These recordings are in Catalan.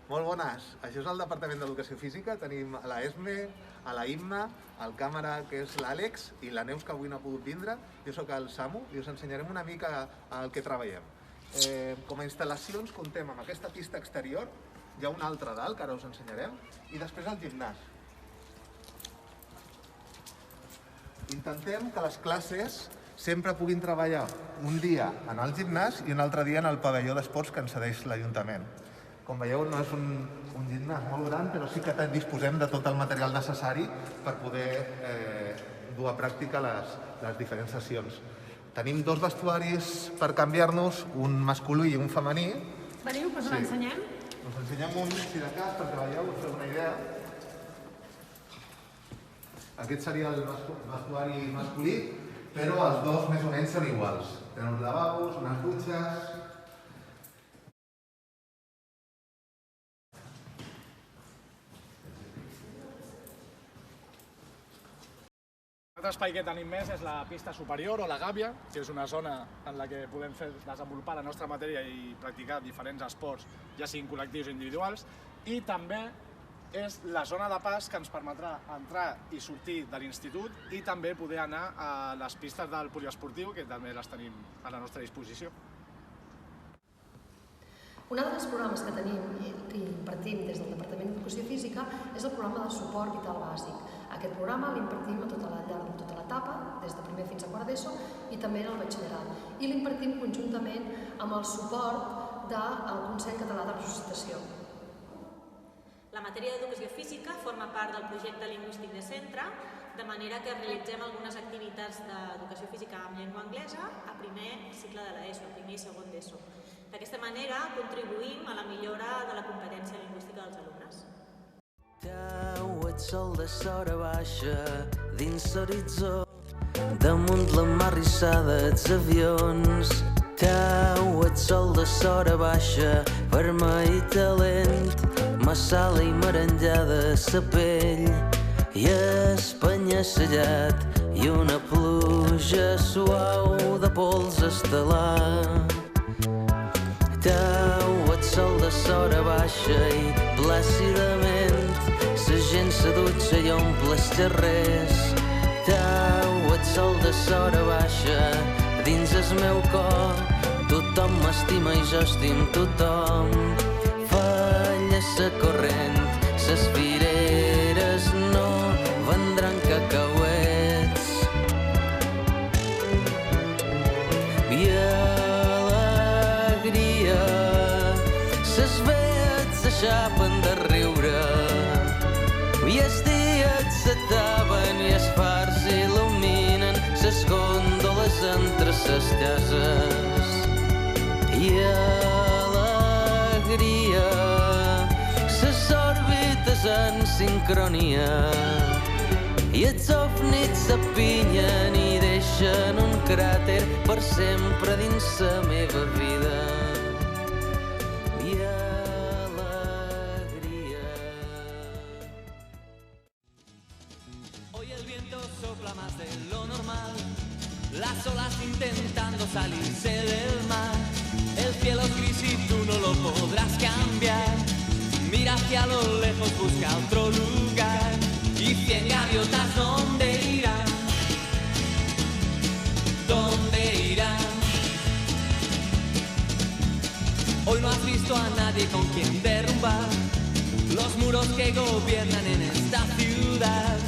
Molt bones. Això és el Departament d'Educació Física. Tenim a la Esme, a la Imma, el càmera, que és l'Àlex, i la Neus, que avui no ha pogut vindre. Jo sóc el Samu i us ensenyarem una mica el que treballem. Com a instal·lacions comptem amb aquesta pista exterior, hi ha una altra dalt, que ara us ensenyarem, i després el gimnàs. Intentem que les classes sempre puguin treballar un dia en el gimnàs i un altre dia en el pavelló d'esports que ens cedeix l'Ajuntament. Com veieu, no és un gimnàs molt gran, però sí que disposem de tot el material necessari per poder dur a pràctica les diferents sessions. Tenim dos vestuaris per canviar-nos, un masculí i un femení. Veniu, us l'ensenyem? Us ensenyem un, si de cas, perquè veieu, us feu una idea. Aquest seria el vestuari masculí, però els dos més o menys són iguals. Tenen uns lavabos, unes dutxes. L'altre espai que tenim més és la pista superior o la gàbia, que és una zona en la que podem desenvolupar la nostra matèria i practicar diferents esports, ja siguin col·lectius o individuals, i també és la zona de pas que ens permetrà entrar i sortir de l'institut i també poder anar a les pistes del poliesportiu, que també les tenim a la nostra disposició. Un altre dels programes que tenim i que impartim des del Departament d'Educació Física és el programa de suport vital bàsic. Aquest programa l'impartim al llarg de tota l'etapa, des de primer fins a quart d'ESO i també en el batxillerat. I l'impartim conjuntament amb el suport del Consell Català de Resuscitació. La matèria d'Educació Física forma part del projecte lingüístic de centre, de manera que realitzem algunes activitats d'educació física amb llengua anglesa a primer cicle de l'ESO, primer i segon d'ESO. D'aquesta manera contribuïm a la millora de la competència lingüística dels alumnes. Et sol de sora baixa dins l'horitzó, damunt la mar rissada els avions. Et sol de sora baixa, vermell i talent, massala i merenjada sa pell, i Espanya sellat i una pluja suau de pols estel·lar. Et sol de sora baixa i plàcidament sa gent se dutxa i omple els carrers. Et sol de sora baixa dins el meu cor, tothom m'estima i jo estim tothom. Falla sa corrent, ses fireres no vendran cacauets. I alegria, ses veets s'aixapen de riure, i els dies s'ataven i els fars il·luminen ses gòndoles entre ses cases. I alegria, ses òrbites en sincronia, i els ovnis s'apinyen i deixen un cràter per sempre dins la meva vida. I alegria. Hoy el viento sopla más de lo normal, las olas intentando salirse del mar. El cielo es gris y tú no lo podrás cambiar. Mira hacia lo lejos, busca otro lugar, y 100 gaviotas, ¿dónde irán? ¿Dónde irán? Hoy no has visto a nadie con quien derrumbar los muros que gobiernan en esta ciudad.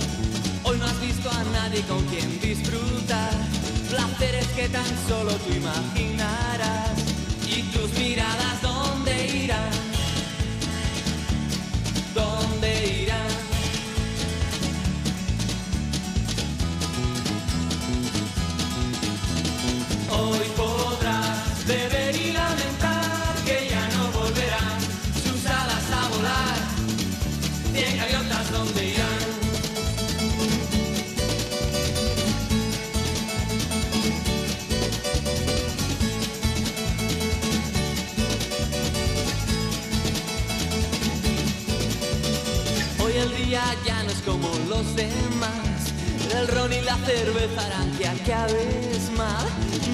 Hoy no has visto a nadie con quien disfrutar placeres que tan solo tú imaginarás. Y tus miradas, ¿dónde irán? ¿Dónde irán? Hoy podrás beber y lamentar que ya no volverán sus alas a volar. 100 gaviotas, ¿dónde irán? Hoy el día ya no es como los demás, el ron y la cerveza harán que acabes mal.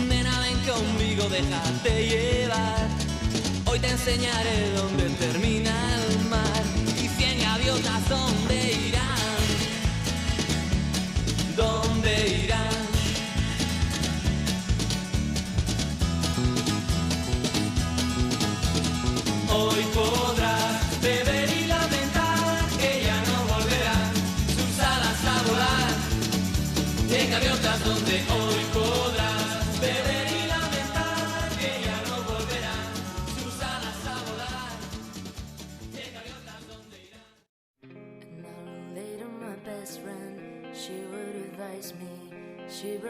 Nena, ven conmigo, déjate llevar, hoy te enseñaré dónde termina el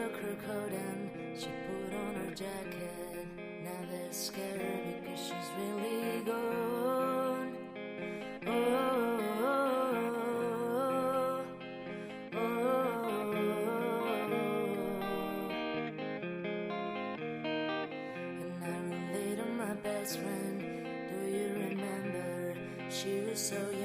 took her coat and she put on her jacket. Now they're scared because she's really gone. Oh, oh, oh, and I relate to my best friend. Do you remember? She was so young.